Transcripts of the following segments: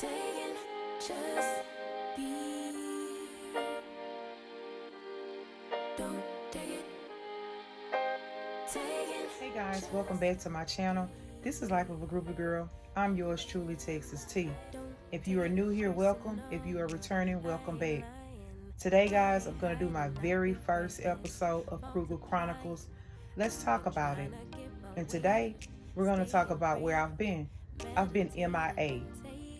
taking, just be. Don't take it. Taking. Hey guys, welcome back to my channel. This is Life of a Groupie Girl. I'm yours truly, Texas T. If you are new here, welcome. If you are returning, welcome back. Today, guys, I'm going to do my very first episode of Cougar Chronicles. Let's talk about it. And today, we're going to talk about where I've been. I've been MIA.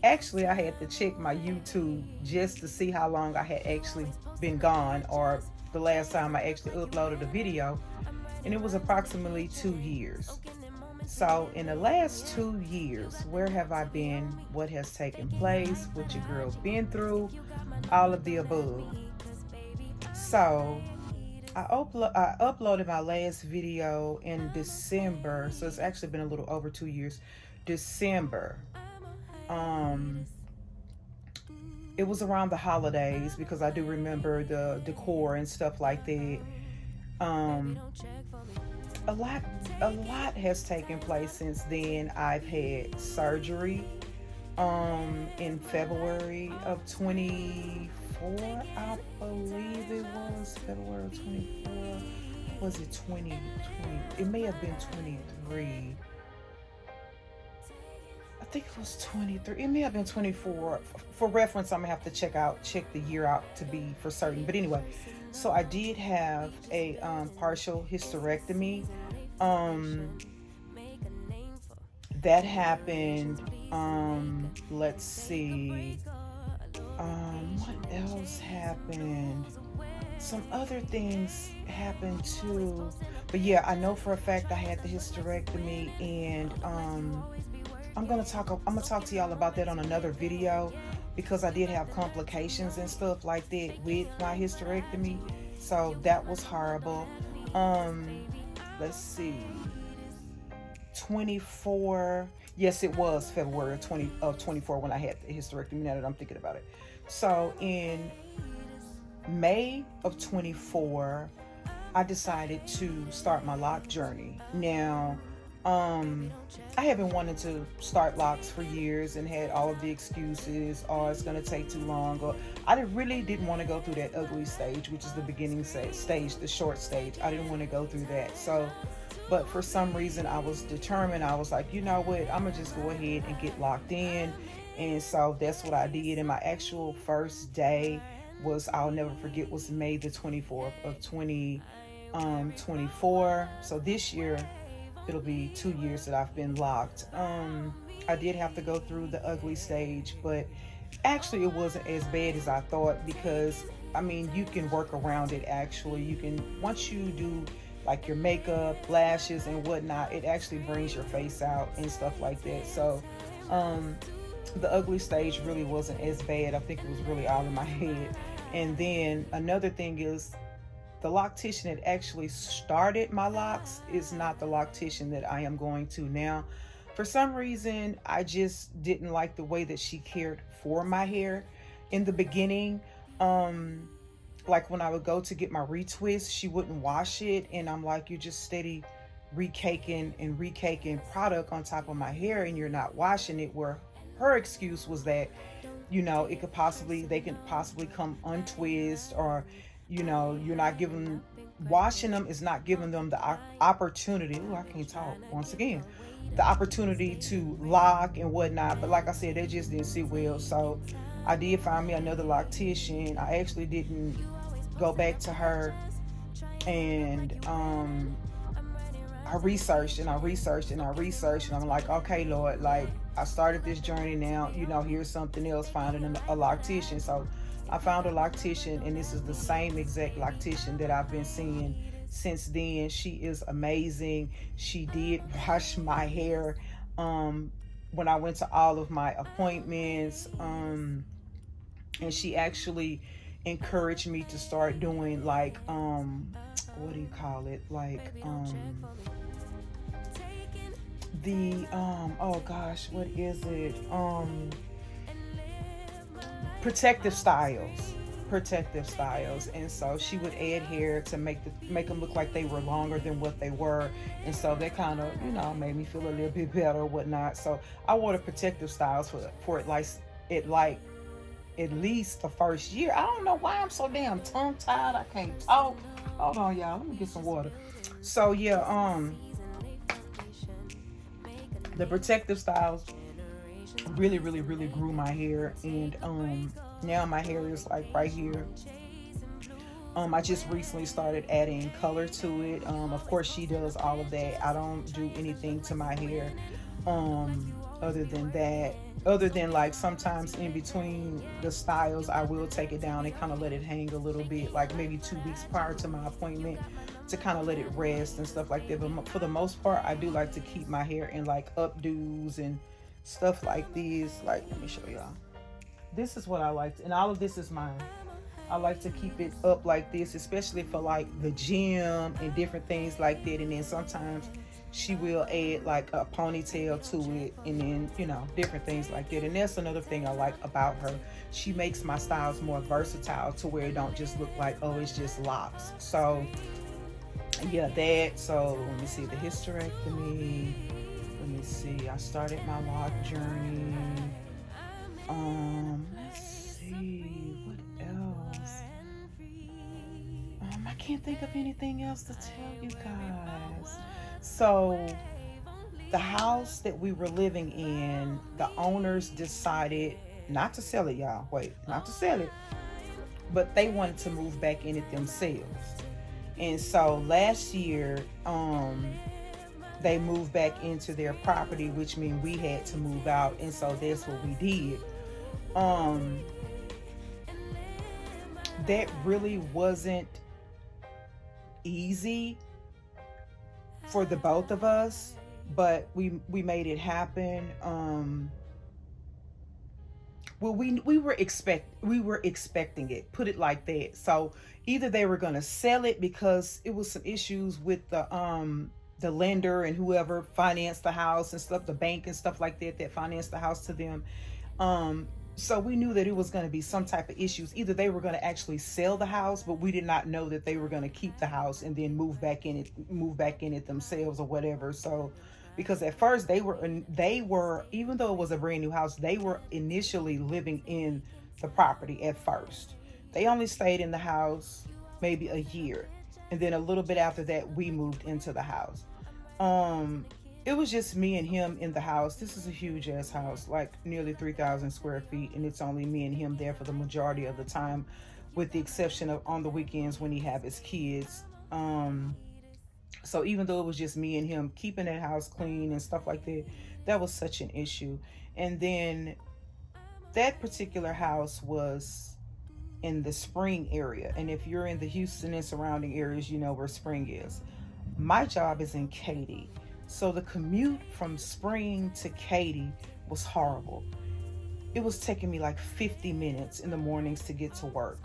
Actually, I had to check my YouTube just to see how long I had actually been gone, or the last time I actually uploaded a video, and it was approximately 2 years. So in the last 2 years, where have I been? What has taken place? What your girl been through? All of the above. So I uploaded my last video in December, so it's actually been a little over 2 years. December. It was around the holidays because I do remember the decor and stuff like that. A lot has taken place since then. I've had surgery in February of 24, I believe it was February of 24. Was it 2020? It may have been 23. I think it was 23. It may have been 24. For reference, I'm gonna have to check the year out to be for certain. But anyway, so I did have a partial hysterectomy. That happened. Let's see. What else happened? Some other things happened too. But yeah, I know for a fact I had the hysterectomy, and I'm gonna talk to y'all about that on another video, because I did have complications and stuff like that with my hysterectomy. So that was horrible. Let's see. 24. Yes, it was February of 24 when I had the hysterectomy, now that I'm thinking about it. So in May of 24, I decided to start my lock journey. Now, I have been wanting to start locks for years and had all of the excuses, or it's going to take too long, or I really didn't want to go through that ugly stage, which is the beginning stage, the short stage. I didn't want to go through that. So, but for some reason I was determined. I was like, you know what, I'm gonna just go ahead and get locked in. And so that's what I did. And my actual first day was, I'll never forget, was May the 24th of 2024. So this year it'll be 2 years that I've been locked. I did have to go through the ugly stage, but actually it wasn't as bad as I thought, because I mean, you can work around it. Actually, you can, once you do like your makeup, lashes and whatnot, it actually brings your face out and stuff like that. So the ugly stage really wasn't as bad. I think it was really all in my head. And then another thing is, the loctician that actually started my locks is not the loctician that I am going to now. For some reason, I just didn't like the way that she cared for my hair in the beginning. Like when I would go to get my retwist, she wouldn't wash it, and I'm like, you're just steady recaking product on top of my hair, and you're not washing it. Where her excuse was that, you know, they can possibly come untwist, or, you know, you're not giving, washing them is not giving them the opportunity. Ooh, I can't talk once again. The opportunity to lock and whatnot. But like I said, they just didn't sit well. So I did find me another loctician. I actually didn't go back to her, and I researched and I'm like, okay, Lord, like, I started this journey now, you know, here's something else, finding a loctician. So I found a loctician, and this is the same exact loctician that I've been seeing since then. She is amazing. She did wash my hair when I went to all of my appointments, and she actually encouraged me to start doing like what do you call it, like the oh gosh, what is it, protective styles. And so she would add hair to make them look like they were longer than what they were, and so that kind of, you know, made me feel a little bit better or whatnot. So I wore the protective styles for at it like at least the first year. I don't know why I'm so damn tongue tied. I can't talk. Hold on, y'all. Let me get some water. So yeah, the protective styles really, really, really grew my hair, and now my hair is like right here. I just recently started adding color to it. Of course, she does all of that. I don't do anything to my hair. Other than that, other than like sometimes in between the styles, I will take it down and kind of let it hang a little bit, like maybe 2 weeks prior to my appointment, to kind of let it rest and stuff like that. But for the most part, I do like to keep my hair in like updos and stuff like this. Like, let me show y'all. This is what I like, and all of this is mine. I like to keep it up like this, especially for like the gym and different things like that. And then sometimes she will add like a ponytail to it, and then, you know, different things like that. And that's another thing I like about her. She makes my styles more versatile to where it don't just look like, oh, it's just locks. So yeah, that. So let me see the hysterectomy. Let me see. I started my lock journey. Let's see what else. I can't think of anything else to tell you guys. So the house that we were living in, the owners decided not to sell it, y'all. Wait, not to sell it, but they wanted to move back in it themselves. And so last year, they moved back into their property, which means we had to move out, and so that's what we did. Um, that really wasn't easy for the both of us, but we made it happen. Well, we were expecting it, put it like that. So either they were going to sell it because it was some issues with the lender and whoever financed the house and stuff, the bank and stuff like that financed the house to them. So we knew that it was going to be some type of issues. Either they were going to actually sell the house, but we did not know that they were going to keep the house and then move back in it themselves or whatever. So because at first they were, even though it was a brand new house, they were initially living in the property at first. They only stayed in the house maybe a year, and then a little bit after that we moved into the house. It was just me and him in the house. This is a huge ass house, like nearly 3,000 square feet, and it's only me and him there for the majority of the time, with the exception of on the weekends when he have his kids. So even though it was just me and him, keeping that house clean and stuff like that, that was such an issue. And then that particular house was in the Spring area, and if you're in the Houston and surrounding areas, you know where Spring is. My job is in Katy. So the commute from Spring to Katy was horrible. It was taking me like 50 minutes in the mornings to get to work.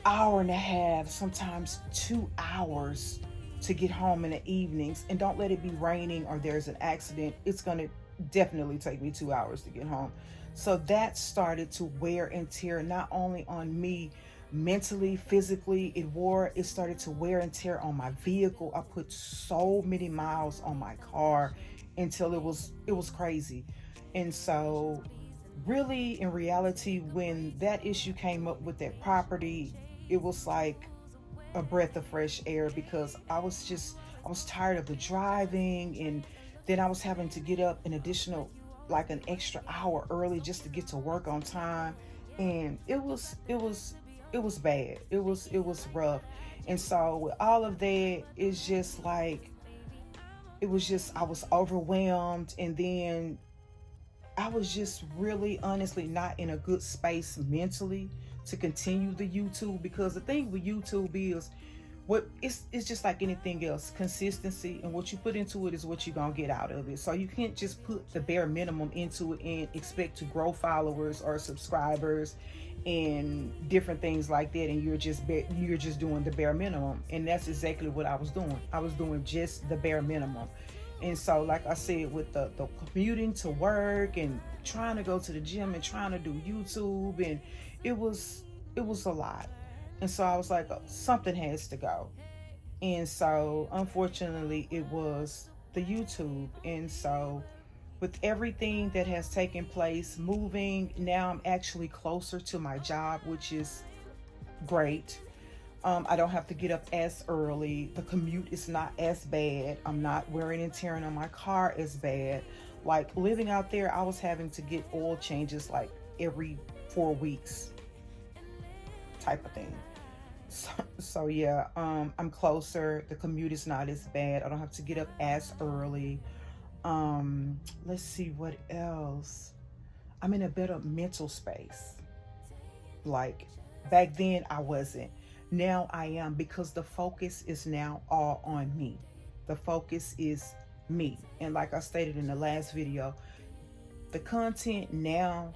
Hour and a half, sometimes 2 hours to get home in the evenings. And don't let it be raining or there's an accident. It's going to definitely take me 2 hours to get home. So that started to wear and tear not only on me mentally, physically. It started to wear and tear on my vehicle. I put so many miles on my car until it was crazy. And so really, in reality, when that issue came up with that property, it was like a breath of fresh air, because I was tired of the driving, and then I was having to get up an additional, like an extra hour early just to get to work on time. And it was bad. It was rough. And so with all of that, it's just like, I was overwhelmed. And then I was just really honestly not in a good space mentally to continue the YouTube, because the thing with YouTube is, it's just like anything else, consistency, and what you put into it is what you're gonna get out of it. So you can't just put the bare minimum into it and expect to grow followers or subscribers and different things like that, and you're just doing the bare minimum. And that's exactly what I was doing. I was doing just the bare minimum. And so, like I said, with the commuting to work and trying to go to the gym and trying to do YouTube, and it was a lot. And so I was like, oh, something has to go. And so unfortunately it was the YouTube. And so with everything that has taken place, moving, now I'm actually closer to my job, which is great. I don't have to get up as early. The commute is not as bad. I'm not wearing and tearing on my car as bad. Like living out there, I was having to get oil changes like every 4 weeks type of thing. So yeah, I'm closer. The commute is not as bad. I don't have to get up as early. Let's see what else. I'm in a better mental space. Like back then I wasn't. Now I am, because the focus is now all on me. The focus is me. And like I stated in the last video, the content now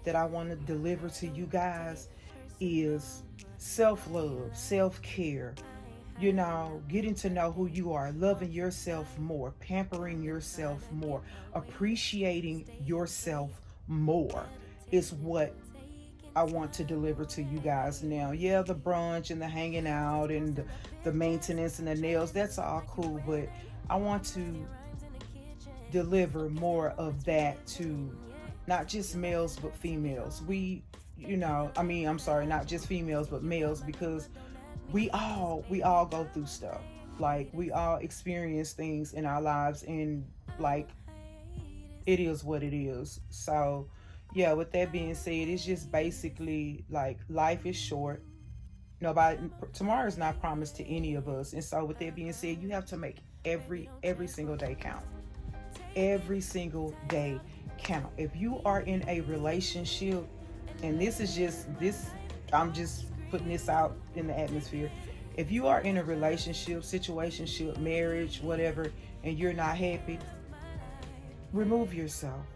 that I want to deliver to you guys is self-love, self-care, getting to know who you are, loving yourself more, pampering yourself more, appreciating yourself more is what I want to deliver to you guys now. Yeah, the brunch and the hanging out and the maintenance and the nails, that's all cool, but I want to deliver more of that to not just males but females. I'm sorry, not just females but males, because we all go through stuff. Like we all experience things in our lives, and like it is what it is. So yeah, with that being said, it's just basically like life is short. Nobody Tomorrow is not promised to any of us. And so with that being said, you have to make every single day count. Every single day count. If you are in a relationship, and I'm just putting this out in the atmosphere. If you are in a relationship, situationship, marriage, whatever, and you're not happy, remove yourself.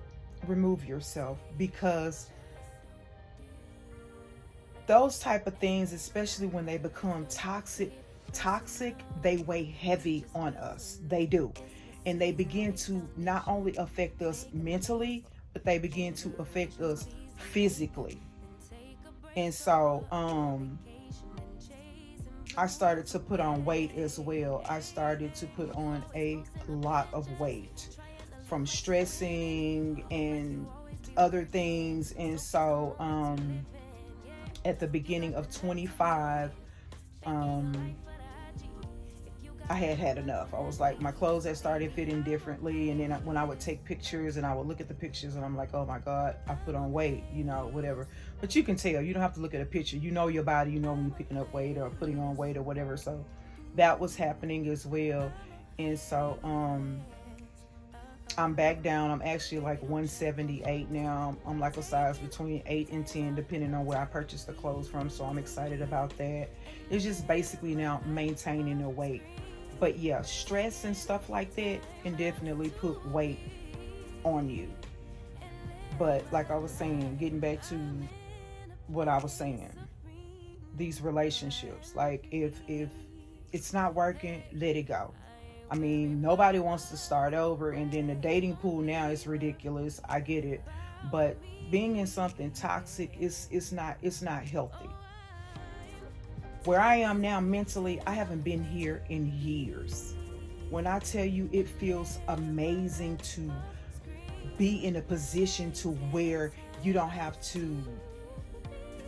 Remove yourself, because those type of things, especially when they become toxic, they weigh heavy on us. They do. And they begin to not only affect us mentally, but they begin to affect us physically. And so I started to put on weight as well. I started to put on a lot of weight from stressing and other things. And so at the beginning of 25, I had enough. I was like, my clothes had started fitting differently. And then when I would take pictures and I would look at the pictures and I'm like, oh my God, I put on weight, whatever. But you can tell, you don't have to look at a picture. You know your body, you know when you're picking up weight or putting on weight or whatever. So that was happening as well. And so I'm back down. I'm actually like 178 now. I'm like a size between 8 and 10, depending on where I purchased the clothes from. So I'm excited about that. It's just basically now maintaining the weight. But yeah, stress and stuff like that can definitely put weight on you. But like I was saying, getting back to what I was saying, these relationships, like if it's not working, let it go. I mean, nobody wants to start over, and then the dating pool now is ridiculous. I get it, but being in something toxic is not healthy. Where I am now mentally, I haven't been here in years. When I tell you, it feels amazing to be in a position to where you don't have to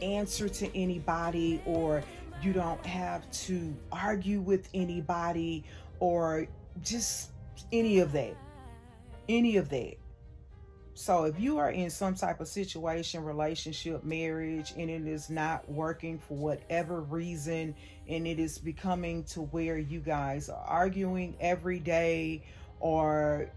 answer to anybody, or you don't have to argue with anybody, or just any of that. So if you are in some type of situation, relationship, marriage, and it is not working for whatever reason, and it is becoming to where you guys are arguing every day, or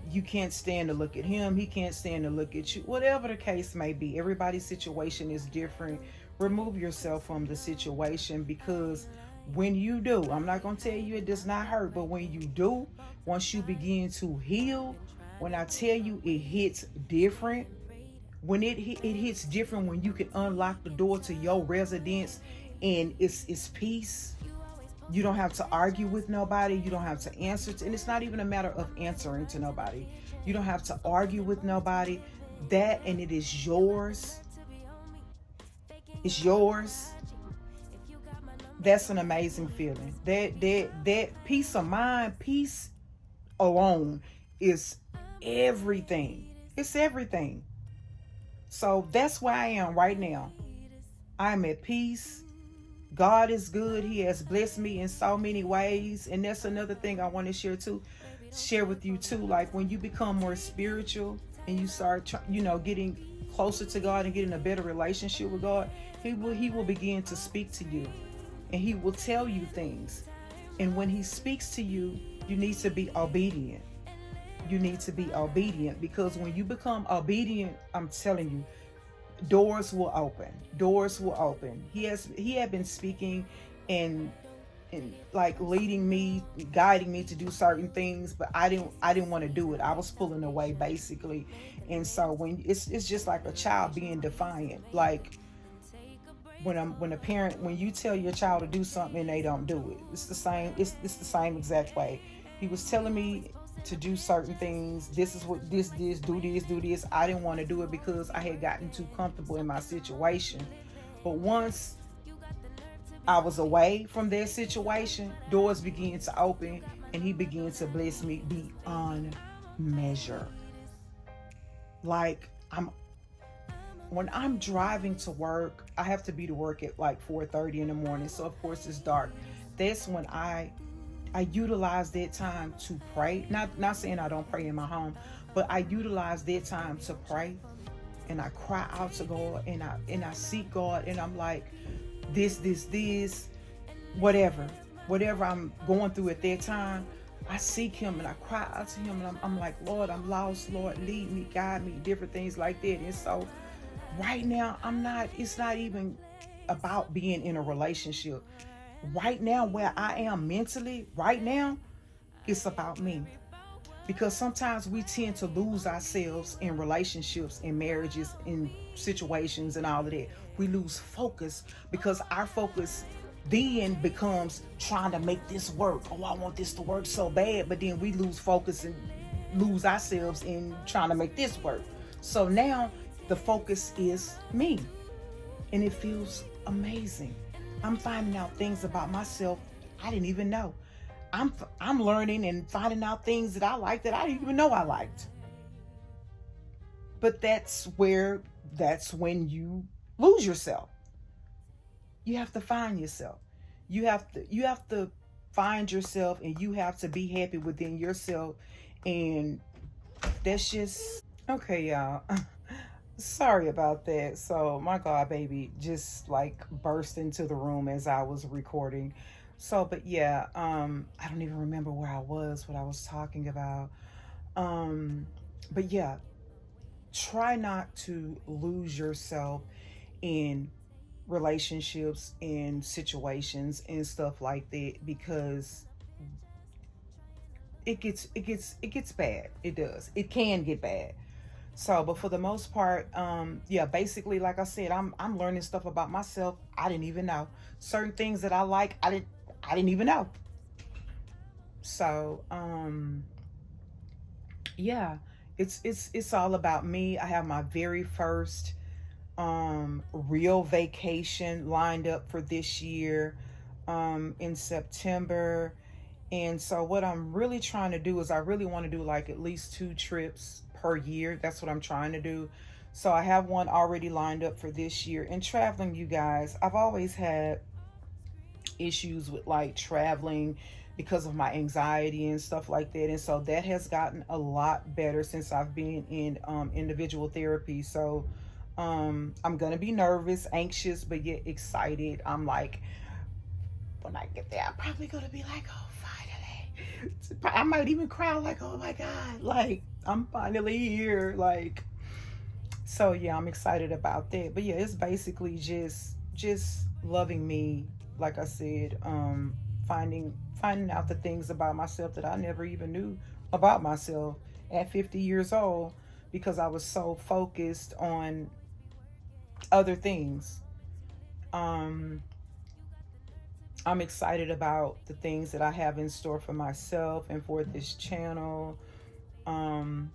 you can't stand to look at him, he can't stand to look at you, whatever the case may be, everybody's situation is different. Remove yourself from the situation, because when you do, I'm not going to tell you it does not hurt, but when you do, once you begin to heal, when I tell you it hits different, when it hits different when you can unlock the door to your residence and it's peace. You don't have to argue with nobody. You don't have to answer to, and it's not even a matter of answering to nobody. You don't have to argue with nobody. That, and it is yours. It's yours. That's an amazing feeling. That peace of mind, peace alone is everything. It's everything. So that's where I am right now. I am at peace. God is good. He has blessed me in so many ways. And that's another thing I want to share with you too. Like when you become more spiritual and you start, getting closer to God and getting a better relationship with God, He will begin to speak to you, and He will tell you things. And when He speaks to you, you need to be obedient. You need to be obedient, because when you become obedient, I'm telling you, doors will open. Doors will open. He had been speaking and like leading me, guiding me to do certain things, but I didn't want to do it. I was pulling away basically. And so when it's just like a child being defiant. Like when a parent, when you tell your child to do something and they don't do it, it's the same. It's the same exact way. He was telling me to do certain things. This is what this. I didn't want to do it because I had gotten too comfortable in my situation. But once I was away from that situation, doors began to open, and He began to bless me beyond measure. Like when I'm driving to work, I have to be to work at like 4:30 in the morning. So of course it's dark. That's when I utilize that time to pray. Not saying I don't pray in my home, but I utilize that time to pray, and I cry out to God, and I seek God, and I'm like, this, whatever, whatever I'm going through at that time, I seek Him and I cry out to Him, and I'm like, Lord, I'm lost. Lord, lead me, guide me, different things like that. And so right now, it's not even about being in a relationship. Right now, where I am mentally, right now, it's about me. Because sometimes we tend to lose ourselves in relationships, in marriages, in situations, and all of that. We lose focus because our focus then becomes trying to make this work. Oh, I want this to work so bad. But then we lose focus and lose ourselves in trying to make this work. So now the focus is me, and it feels amazing. I'm finding out things about myself I didn't even know. I'm learning and finding out things that I like that I didn't even know I liked. But that's when you lose yourself. You have to find yourself. You have to find yourself, and you have to be happy within yourself. And that's just okay, y'all. Sorry about that. So my god baby just like burst into the room as I was recording. So but yeah, I don't even remember where I was, what I was talking about. Um but yeah, try not to lose yourself in relationships and situations and stuff like that, because it gets bad. It does. It can get bad. So, but for the most part, yeah, basically, like I said, I'm learning stuff about myself I didn't even know. Certain things that I like, I didn't even know. So, yeah, it's all about me. I have my very first real vacation lined up for this year in September. And so what I'm really trying to do is I really want to do like at least 2 trips per year. That's what I'm trying to do. So I have one already lined up for this year. And traveling, you guys, I've always had issues with like traveling because of my anxiety and stuff like that. And so that has gotten a lot better since I've been in individual therapy. So I'm gonna be nervous, anxious, but yet excited. I'm like, when I get there, I'm probably gonna be like, oh, finally. I might even cry, like, oh my God, like I'm finally here. Like, so yeah, I'm excited about that. But yeah, it's basically just loving me, like I said, finding out the things about myself that I never even knew about myself at 50 years old, because I was so focused on other things. Um, I'm excited about the things that I have in store for myself and for this channel. Um,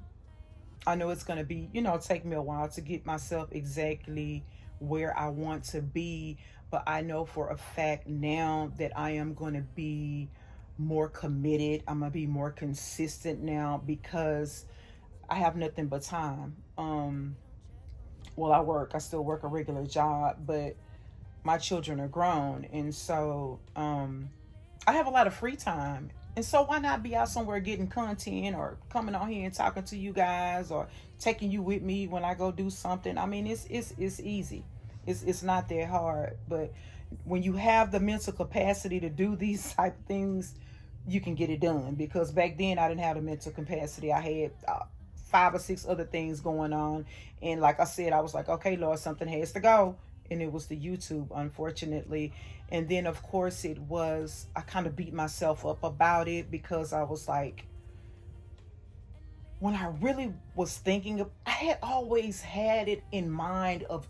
I know it's going to be, take me a while to get myself exactly where I want to be, but I know for a fact now that I am going to be more committed. I'm going to be more consistent now, because I have nothing but time. Well, I still work a regular job, but my children are grown, and so I have a lot of free time. And so why not be out somewhere getting content or coming on here and talking to you guys or taking you with me when I go do something? I mean, it's easy. It's not that hard, but when you have the mental capacity to do these type of things, you can get it done. Because back then I didn't have the mental capacity. I had 5 or 6 other things going on, and like I said, I was like, okay, Lord, something has to go, and it was the YouTube, unfortunately. And then, of course, it was, I kind of beat myself up about it because I was like, when I really was thinking of, I had always had it in mind of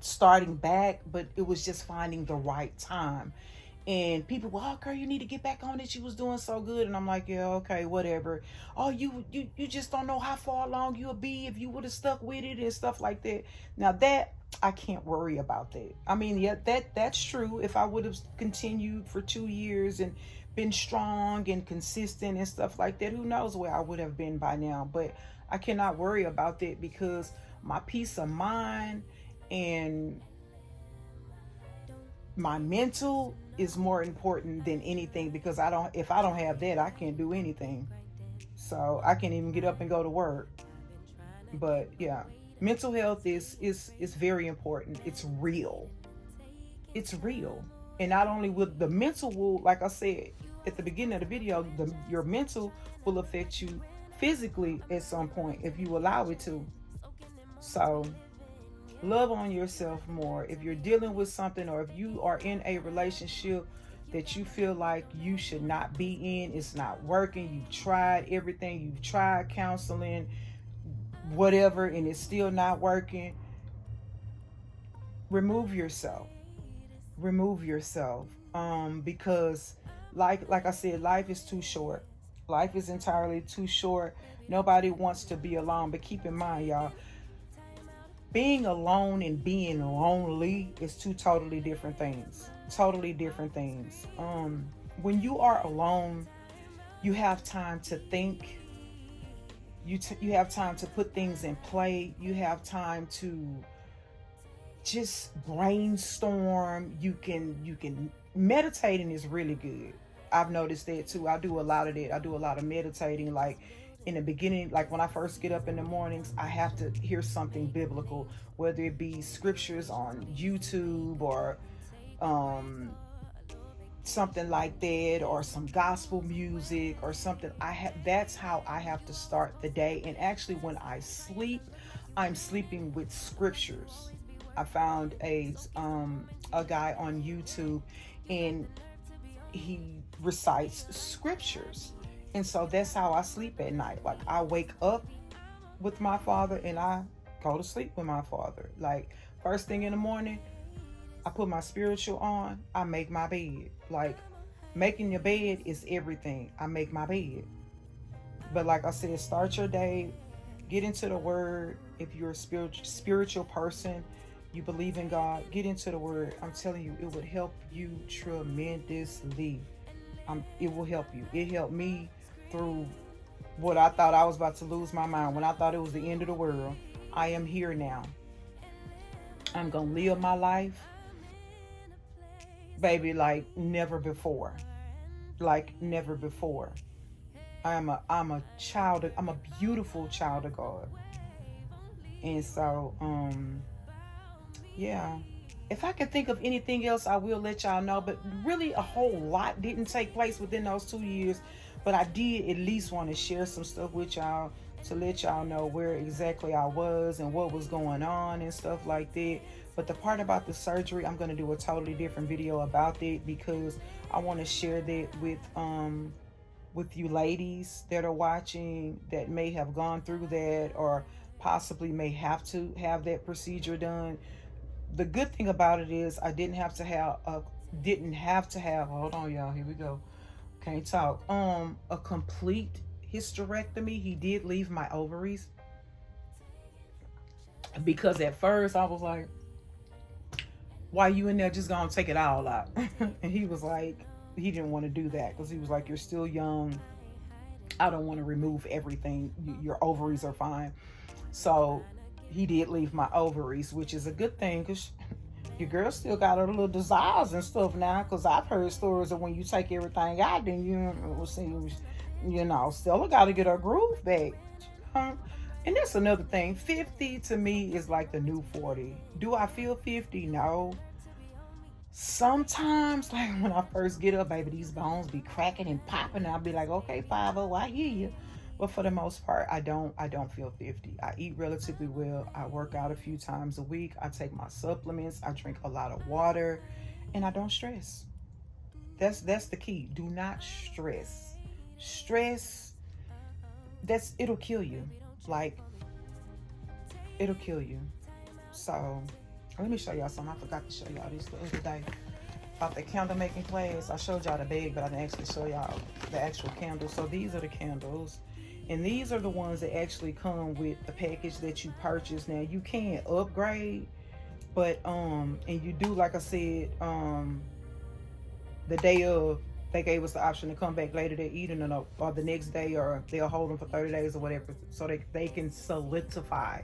starting back, but it was just finding the right time. And people were, oh girl, you need to get back on it. She was doing so good. And I'm like, yeah, okay, whatever. Oh, you just don't know how far along you'll be if you would have stuck with it and stuff like that. Now that I can't worry about that. I mean, yeah, that's true. If I would have continued for 2 years and been strong and consistent and stuff like that, who knows where I would have been by now. But I cannot worry about that because my peace of mind and my mental is more important than anything, because I don't, if I don't have that, I can't do anything. So I can't even get up and go to work. But yeah, mental health is very important. It's real. It's real. And not only with the mental will, like I said at the beginning of the video, your mental will affect you physically at some point if you allow it to. So love on yourself more. If you're dealing with something, or if you are in a relationship that you feel like you should not be in, it's not working, you've tried everything, you've tried counseling, whatever, and it's still not working, remove yourself. Remove yourself. Because like I said, life is too short. Life is entirely too short. Nobody wants to be alone. But keep in mind, y'all, being alone and being lonely is two totally different things. Totally different things. When you are alone, you have time to think. You have time to put things in play. You have time to just brainstorm. You can meditating is really good. I've noticed that too. I do a lot of that. I do a lot of meditating. Like in the beginning, like when I first get up in the mornings, I have to hear something biblical, whether it be scriptures on YouTube or um something like that, or some gospel music or something. I have That's how I have to start the day. And actually when I sleep, I'm sleeping with scriptures. I found a guy on YouTube, and he recites scriptures. And so that's how I sleep at night. Like I wake up with my father and I go to sleep with my father. Like first thing in the morning, I put my spiritual on, I make my bed. Like making your bed is everything. I make my bed. But like I said, start your day, get into the word. If you're a spiritual person, you believe in God, get into the word. I'm telling you, it would help you tremendously. It will help you. It helped me through what I thought I was about to lose my mind. When I thought it was the end of the world, I am here now. I'm gonna live my life, baby, like never before. Like never before. I'm a child I'm a beautiful child of God. And so yeah. If I could think of anything else, I will let y'all know. But really, a whole lot didn't take place within those 2 years. But I did at least want to share some stuff with y'all to let y'all know where exactly I was and what was going on and stuff like that. But the part about the surgery, I'm going to do a totally different video about that, because I want to share that with you ladies that are watching that may have gone through that, or possibly may have to have that procedure done. The good thing about it is I didn't have to have hold on y'all, here we go, can't talk, a complete hysterectomy. He did leave my ovaries, because at first I was like, why you in there, just gonna take it all out? And he was like, he didn't want to do that because he was like, you're still young, I don't want to remove everything. Your ovaries are fine. So he did leave my ovaries, which is a good thing because your girl still got her little desires and stuff now. Because I've heard stories of when you take everything out, then you see, Stella got to get her groove back. And that's another thing. 50 to me is like the new 40. Do I feel 50? No. Sometimes, like when I first get up, baby, these bones be cracking and popping. I'll be like, okay, 50, I hear you. But for the most part, I don't feel 50. I eat relatively well. I work out a few times a week. I take my supplements. I drink a lot of water, and I don't stress. That's the key. Do not stress. Stress, it'll kill you. Like, it'll kill you. So let me show y'all something. I forgot to show y'all this the other day about the candle making class. I showed y'all the bag, but I didn't actually show y'all the actual candles. So these are the candles, and these are the ones that actually come with the package that you purchase. Now you can upgrade, but and you do, like I said, the day of, they gave us the option to come back later that evening, or the next day, or they'll hold them for 30 days or whatever, so they can solidify.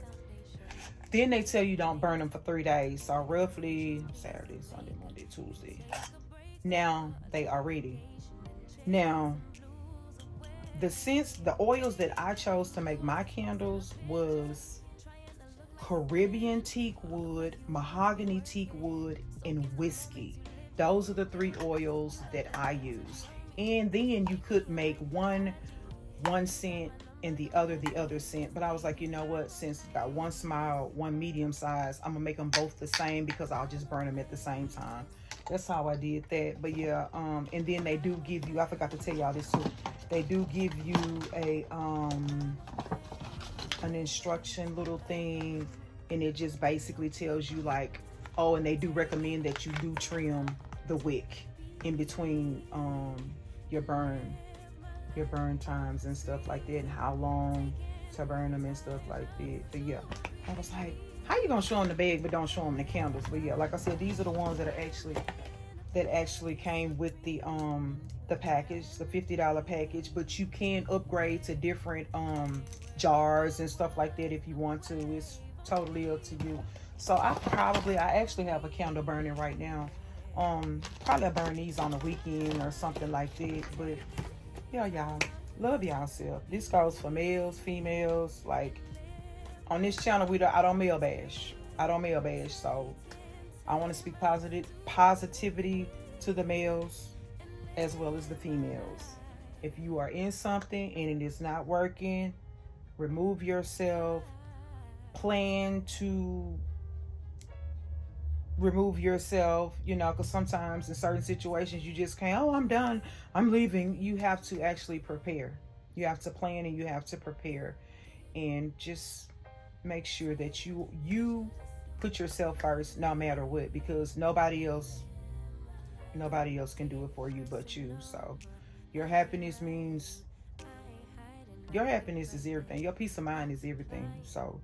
Then they tell you don't burn them for 3 days. So roughly Saturday, Sunday, Monday, Tuesday. Now they are ready. Now the oils that I chose to make my candles was Caribbean teak wood, mahogany teak wood, and whiskey. Those are the 3 oils that I use. And then you could make one scent and the other scent. But I was like, you know what? Since I got one small, one medium size, I'm gonna make them both the same because I'll just burn them at the same time. That's how I did that. But yeah, and then they do give you, I forgot to tell y'all this too. They do give you an instruction little thing, and it just basically tells you like, oh, and they do recommend that you do trim the wick in between your burn times and stuff like that, and how long to burn them and stuff like that. But yeah, I was like, how you gonna show them the bag but don't show them the candles? But yeah, like I said, these are the ones that actually came with the package, the $50 package. But you can upgrade to different jars and stuff like that if you want to. It's totally up to you. So I actually have a candle burning right now. Probably I burn these on the weekend or something like that. But yeah, y'all, love yourself. This goes for males, females. Like on this channel, I don't male bash. So I want to speak positivity to the males as well as the females. If you are in something and it is not working, remove yourself. Plan to remove yourself, because sometimes in certain situations you just can't, oh, I'm done, I'm leaving. You have to actually prepare. You have to plan and you have to prepare, and just make sure that you put yourself first no matter what, because nobody else can do it for you but you. So your happiness is everything. Your peace of mind is everything. So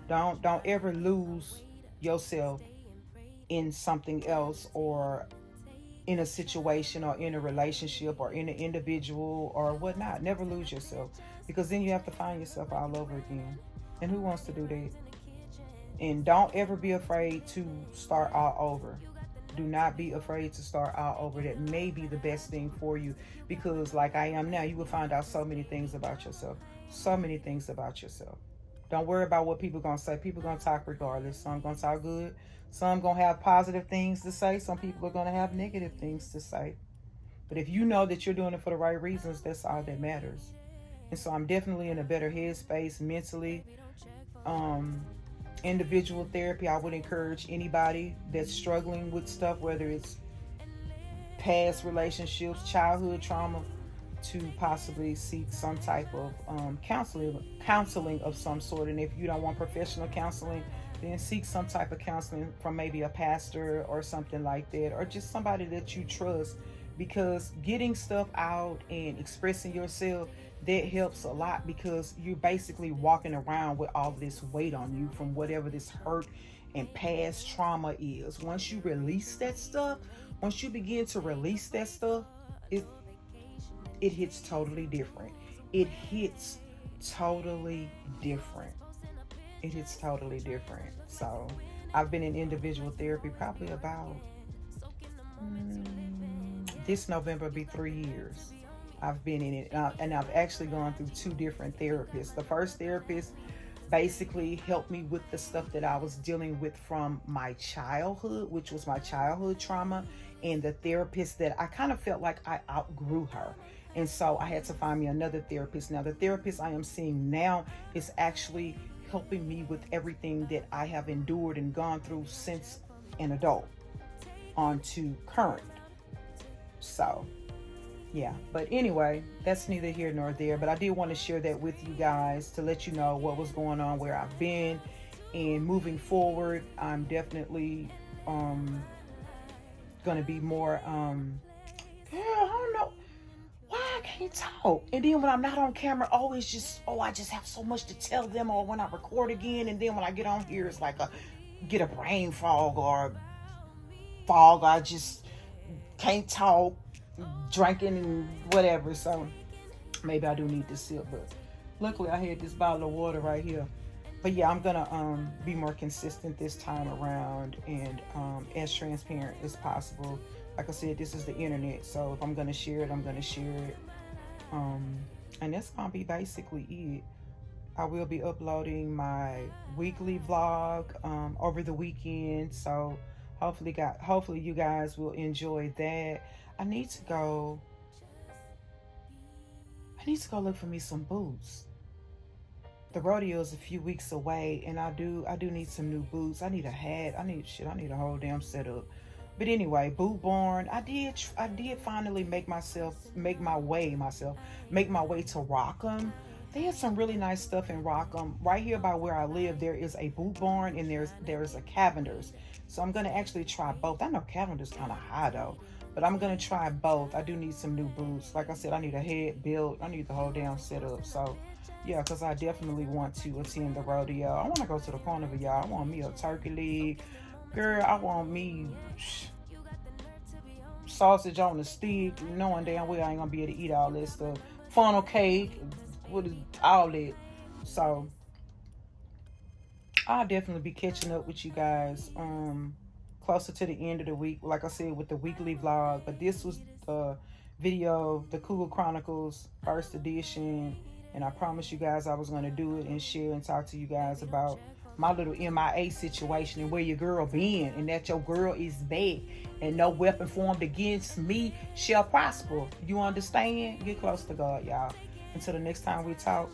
don't ever lose yourself in something else, or in a situation, or in a relationship, or in an individual or whatnot. Never lose yourself, because then you have to find yourself all over again. And who wants to do that? And don't ever be afraid to start all over. Do not be afraid to start all over. That may be the best thing for you, because like I am now, you will find out so many things about yourself. Don't worry about what people gonna say. People gonna talk regardless. Some gonna talk good. Some gonna have positive things to say. Some people are gonna have negative things to say. But if you know that you're doing it for the right reasons, that's all that matters. And so I'm definitely in a better headspace mentally. Individual therapy, I would encourage anybody that's struggling with stuff, whether it's past relationships, childhood trauma, to possibly seek some type of counseling of some sort. And if you don't want professional counseling, then seek some type of counseling from maybe a pastor or something like that, or just somebody that you trust, because getting stuff out and expressing yourself, that helps a lot, because you're basically walking around with all this weight on you from whatever this hurt and past trauma is. Once you release that stuff, once you begin to release that stuff, it hits totally different. it hits totally different. It hits totally different. So I've been in individual therapy probably about this November will be 3 years. I've been in it, and I've actually gone through two different therapists. The first therapist basically helped me with the stuff that I was dealing with from my childhood, which was my childhood trauma, and the therapist that I kind of felt like I outgrew her. And so I had to find me another therapist. Now, the therapist I am seeing now is actually helping me with everything that I have endured and gone through since an adult on to current. So yeah, but anyway, that's neither here nor there, but I did want to share that with you guys to let you know what was going on, where I've been, and moving forward I'm definitely gonna be more I don't know why I can't talk. And then when I'm not on camera, always just I just have so much to tell them, or when I record again, and then when I get on here it's like get a brain fog or fog. I just can't talk, drinking and whatever. So maybe I do need to sip, but luckily I had this bottle of water right here. But yeah, I'm gonna be more consistent this time around, and as transparent as possible. Like I said, this is the internet, so if I'm gonna share it, I'm gonna share it. And that's gonna be basically it. I will be uploading my weekly vlog over the weekend, so hopefully you guys will enjoy that. I need to go look for me some boots. The rodeo is a few weeks away, and I do need some new boots. I need a hat. I need a whole damn setup. But anyway, Boot Barn. I did finally make my way to Rockham. They had some really nice stuff in Rockham. Right here by where I live, there is a Boot Barn and there's a Cavender's. So I'm gonna actually try both. I know Cavender's kind of high though, but I'm gonna try both. I do need some new boots. Like I said, I need a head built. I need the whole damn setup. So yeah, because I definitely want to attend the rodeo. I want to go to the carnival, y'all. I want me a turkey leg. Girl, I want me sausage on the stick, knowing damn well I ain't gonna be able to eat all that stuff. Funnel cake, what is all that. So I'll definitely be catching up with you guys closer to the end of the week, like I said, with the weekly vlog. But this was the video, the Cougar Chronicles first edition, and I promised you guys I was going to do it and share and talk to you guys about my little MIA situation and where your girl been, and that your girl is back and no weapon formed against me shall prosper. You understand? Get close to God, y'all. Until the next time we talk,